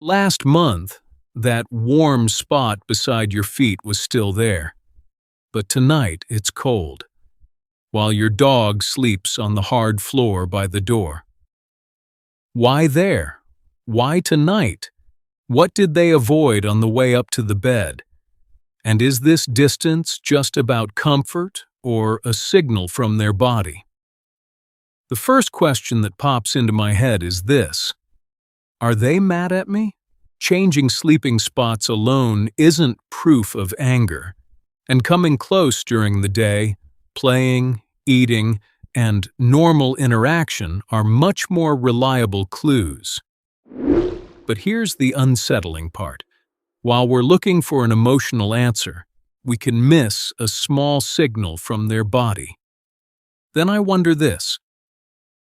Last month, that warm spot beside your feet was still there, but tonight it's cold, while your dog sleeps on the hard floor by the door. Why there? Why tonight? What did they avoid on the way up to the bed? And is this distance just about comfort or a signal from their body? The first question that pops into my head is this: are they mad at me? Changing sleeping spots alone isn't proof of anger, and coming close during the day, playing, eating, and normal interaction are much more reliable clues. But here's the unsettling part. While we're looking for an emotional answer, we can miss a small signal from their body. Then I wonder this: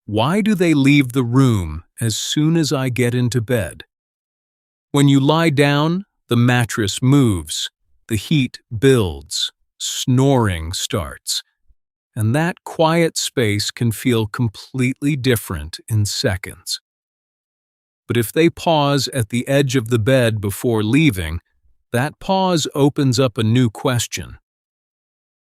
why do they leave the room as soon as I get into bed? When you lie down, the mattress moves, the heat builds, snoring starts, and that quiet space can feel completely different in seconds. But if they pause at the edge of the bed before leaving, that pause opens up a new question.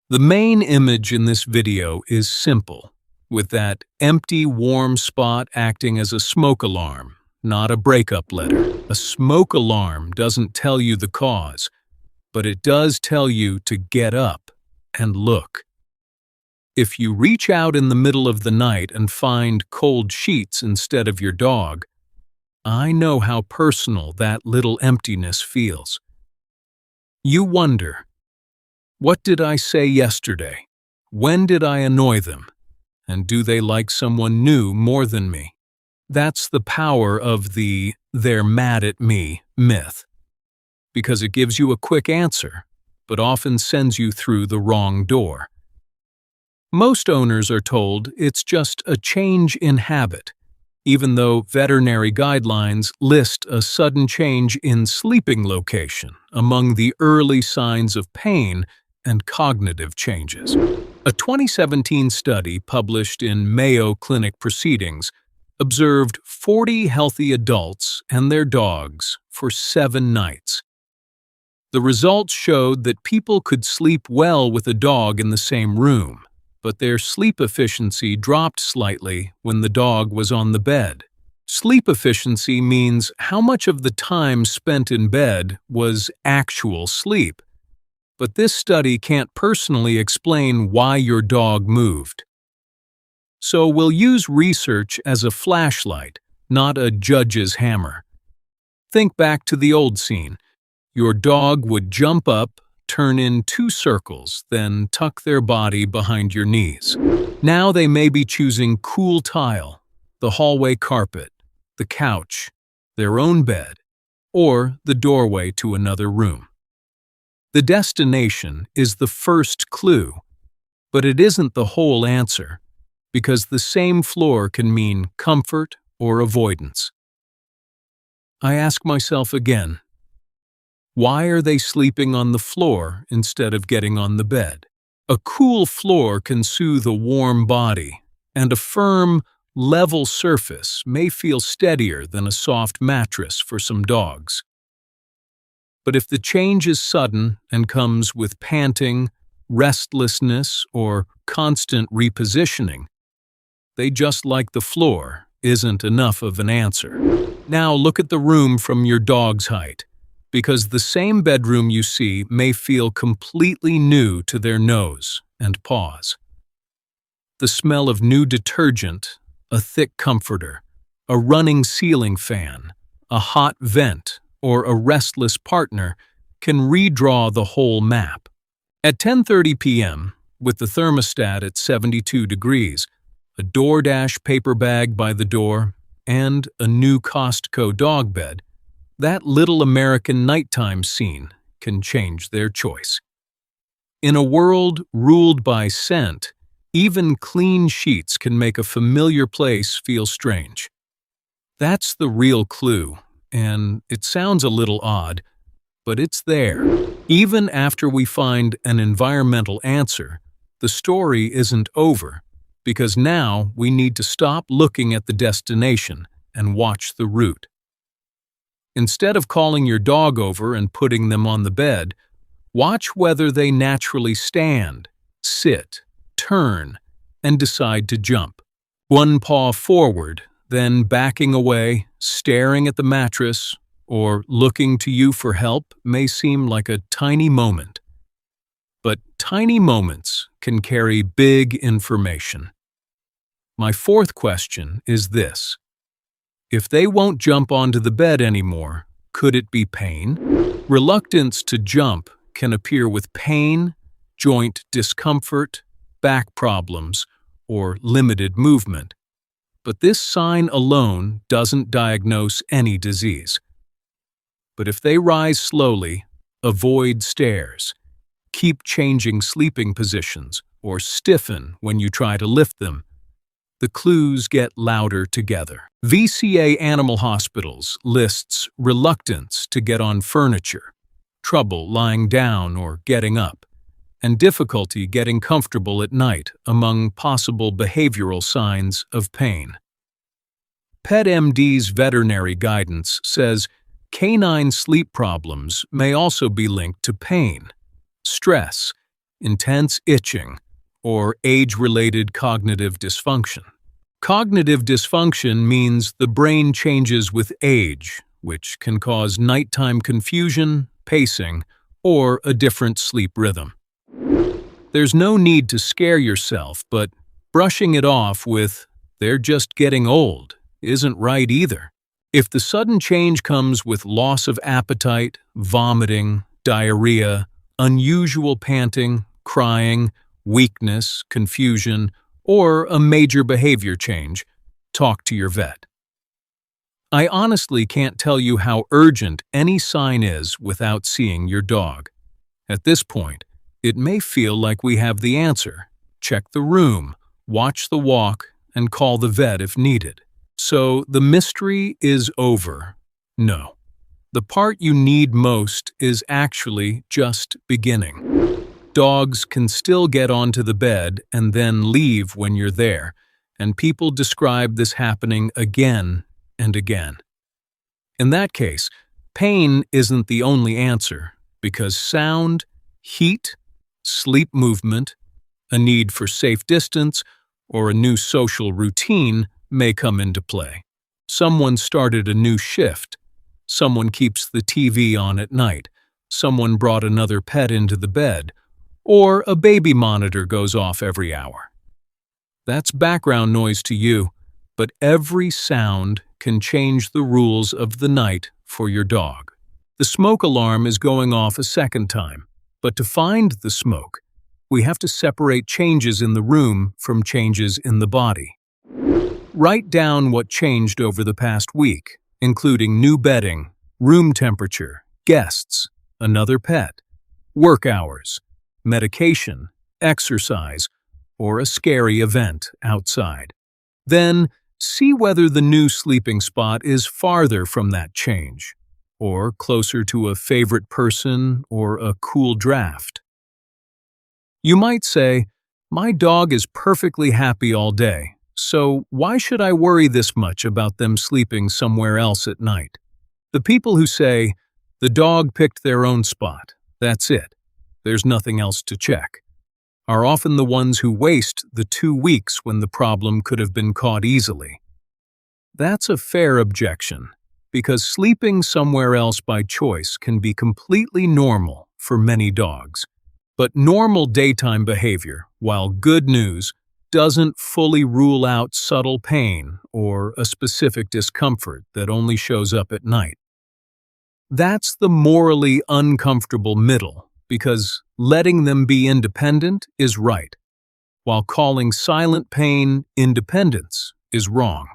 The main image in this video is simple, with that empty, warm spot acting as a smoke alarm, not a breakup letter. A smoke alarm doesn't tell you the cause, but it does tell you to get up and look. If you reach out in the middle of the night and find cold sheets instead of your dog, I know how personal that little emptiness feels. You wonder, what did I say yesterday? When did I annoy them? And do they like someone new more than me? That's the power of the "they're mad at me" myth, because it gives you a quick answer, but often sends you through the wrong door. Most owners are told it's just a change in habit, even though veterinary guidelines list a sudden change in sleeping location among the early signs of pain and cognitive changes. A 2017 study published in Mayo Clinic Proceedings observed 40 healthy adults and their dogs for 7 nights. The results showed that people could sleep well with a dog in the same room, but their sleep efficiency dropped slightly when the dog was on the bed. Sleep efficiency means how much of the time spent in bed was actual sleep. But this study can't personally explain why your dog moved. So we'll use research as a flashlight, not a judge's hammer. Think back to the old scene. Your dog would jump up, turn in 2 circles, then tuck their body behind your knees. Now they may be choosing cool tile, the hallway carpet, the couch, their own bed, or the doorway to another room. The destination is the first clue, but it isn't the whole answer, because the same floor can mean comfort or avoidance. I ask myself again, why are they sleeping on the floor instead of getting on the bed? A cool floor can soothe a warm body, and a firm, level surface may feel steadier than a soft mattress for some dogs. But if the change is sudden and comes with panting, restlessness, or constant repositioning, they just like the floor isn't enough of an answer. Now look at the room from your dog's height, because the same bedroom you see may feel completely new to their nose and paws. The smell of new detergent, a thick comforter, a running ceiling fan, a hot vent, or a restless partner can redraw the whole map. At 10:30 p.m., with the thermostat at 72 degrees, a DoorDash paper bag by the door, and a new Costco dog bed, that little American nighttime scene can change their choice. In a world ruled by scent, even clean sheets can make a familiar place feel strange. That's the real clue, and it sounds a little odd, but it's there. Even after we find an environmental answer, the story isn't over, because now we need to stop looking at the destination and watch the route. Instead of calling your dog over and putting them on the bed, watch whether they naturally stand, sit, turn, and decide to jump. One paw forward, then backing away, staring at the mattress, or looking to you for help may seem like a tiny moment. But tiny moments can carry big information. My fourth question is this. If they won't jump onto the bed anymore, could it be pain? Reluctance to jump can appear with pain, joint discomfort, back problems, or limited movement. But this sign alone doesn't diagnose any disease. But if they rise slowly, avoid stairs, keep changing sleeping positions, or stiffen when you try to lift them, the clues get louder together. VCA Animal Hospitals lists reluctance to get on furniture, trouble lying down or getting up, and difficulty getting comfortable at night among possible behavioral signs of pain. PetMD's veterinary guidance says canine sleep problems may also be linked to pain, stress, intense itching, or age-related cognitive dysfunction. Cognitive dysfunction means the brain changes with age, which can cause nighttime confusion, pacing, or a different sleep rhythm. There's no need to scare yourself, but brushing it off with, "they're just getting old," isn't right either. If the sudden change comes with loss of appetite, vomiting, diarrhea, unusual panting, crying, weakness, confusion, or a major behavior change, talk to your vet. I honestly can't tell you how urgent any sign is without seeing your dog. At this point, it may feel like we have the answer. Check the room, watch the walk, and call the vet if needed. So the mystery is over. No. The part you need most is actually just beginning. Dogs can still get onto the bed and then leave when you're there, and people describe this happening again and again. In that case, pain isn't the only answer, because sound, heat, sleep movement, a need for safe distance, or a new social routine may come into play. Someone started a new shift. Someone keeps the TV on at night. Someone brought another pet into the bed. Or a baby monitor goes off every hour. That's background noise to you, but every sound can change the rules of the night for your dog. The smoke alarm is going off a second time, but to find the smoke, we have to separate changes in the room from changes in the body. Write down what changed over the past week, including new bedding, room temperature, guests, another pet, work hours, medication, exercise, or a scary event outside. Then, see whether the new sleeping spot is farther from that change, or closer to a favorite person or a cool draft. You might say, "My dog is perfectly happy all day, so why should I worry this much about them sleeping somewhere else at night?" The people who say, "The dog picked their own spot, that's it, there's nothing else to check," are often the ones who waste the 2 weeks when the problem could have been caught easily. That's a fair objection, because sleeping somewhere else by choice can be completely normal for many dogs. But normal daytime behavior, while good news, doesn't fully rule out subtle pain or a specific discomfort that only shows up at night. That's the morally uncomfortable middle, because letting them be independent is right, while calling silent pain independence is wrong.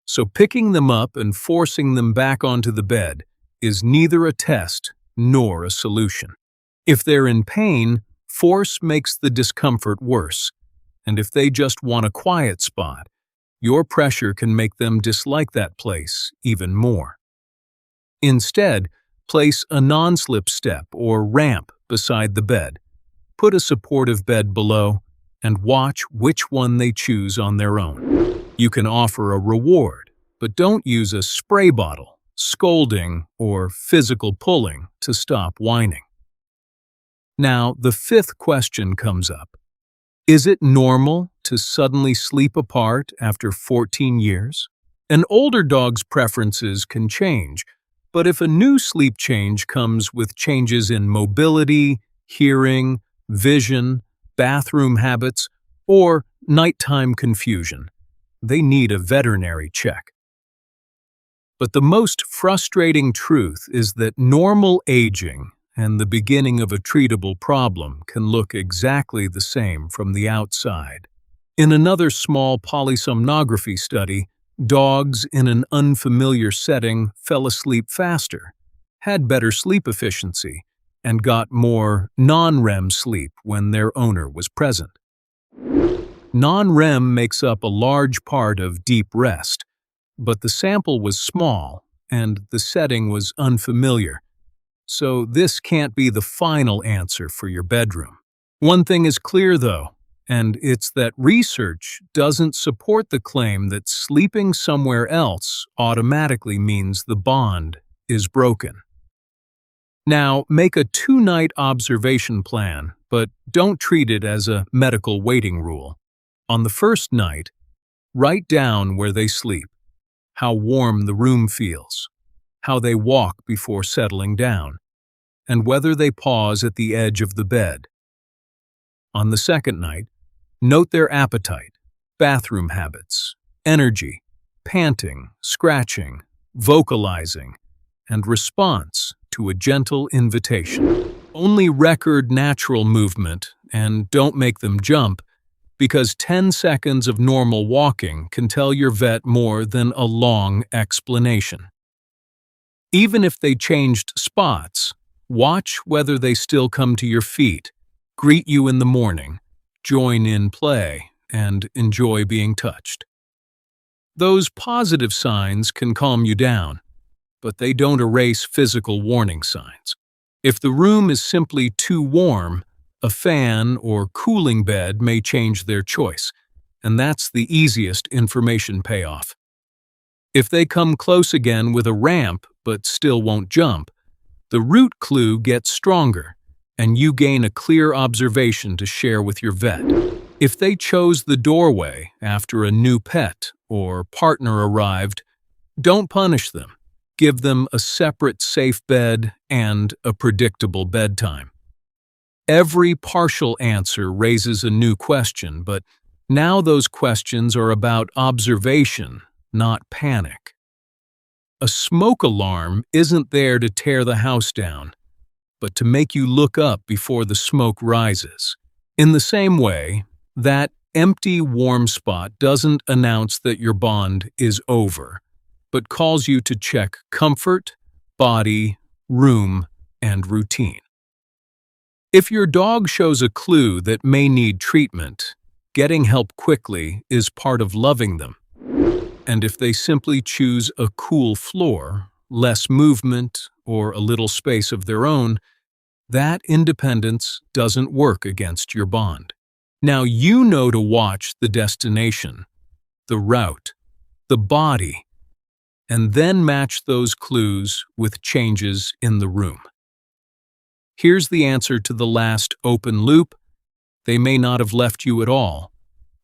So picking them up and forcing them back onto the bed is neither a test nor a solution. If they're in pain, force makes the discomfort worse, and if they just want a quiet spot, your pressure can make them dislike that place even more. Instead, place a non-slip step or ramp beside the bed. Put a supportive bed below, and watch which one they choose on their own. You can offer a reward, but don't use a spray bottle. scolding, or physical pulling to stop whining. Now, the fifth question comes up. Is it normal to suddenly sleep apart after 14 years? An older dog's preferences can change, but if a new sleep change comes with changes in mobility, hearing, vision, bathroom habits, or nighttime confusion, they need a veterinary check. But the most frustrating truth is that normal aging and the beginning of a treatable problem can look exactly the same from the outside. In another small polysomnography study, dogs in an unfamiliar setting fell asleep faster, had better sleep efficiency, and got more non-REM sleep when their owner was present. Non-REM makes up a large part of deep rest, but the sample was small and the setting was unfamiliar, so this can't be the final answer for your bedroom. One thing is clear, though, and it's that research doesn't support the claim that sleeping somewhere else automatically means the bond is broken. Now, make a 2-night observation plan, but don't treat it as a medical waiting rule. On the first night, write down where they sleep, how warm the room feels, how they walk before settling down, and whether they pause at the edge of the bed. On the second night, note their appetite, bathroom habits, energy, panting, scratching, vocalizing, and response to a gentle invitation. Only record natural movement and don't make them jump, because 10 seconds of normal walking can tell your vet more than a long explanation. Even if they changed spots, watch whether they still come to your feet, greet you in the morning, join in play, and enjoy being touched. Those positive signs can calm you down, but they don't erase physical warning signs. If the room is simply too warm, a fan or cooling bed may change their choice, and that's the easiest information payoff. If they come close again with a ramp but still won't jump, the root clue gets stronger, and you gain a clear observation to share with your vet. If they chose the doorway after a new pet or partner arrived, don't punish them. Give them a separate safe bed and a predictable bedtime. Every partial answer raises a new question, but now those questions are about observation, not panic. A smoke alarm isn't there to tear the house down, but to make you look up before the smoke rises. In the same way, that empty warm spot doesn't announce that your bond is over, but calls you to check comfort, body, room, and routine. If your dog shows a clue that may need treatment, getting help quickly is part of loving them. And if they simply choose a cool floor, less movement, or a little space of their own, that independence doesn't work against your bond. Now you know to watch the destination, the route, the body, and then match those clues with changes in the room. Here's the answer to the last open loop. They may not have left you at all.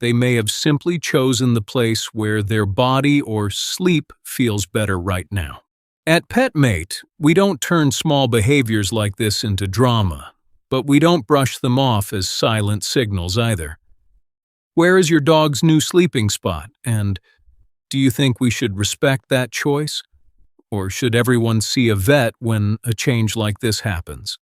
They may have simply chosen the place where their body or sleep feels better right now. At PetMate, we don't turn small behaviors like this into drama, but we don't brush them off as silent signals either. Where is your dog's new sleeping spot, and do you think we should respect that choice? Or should everyone see a vet when a change like this happens?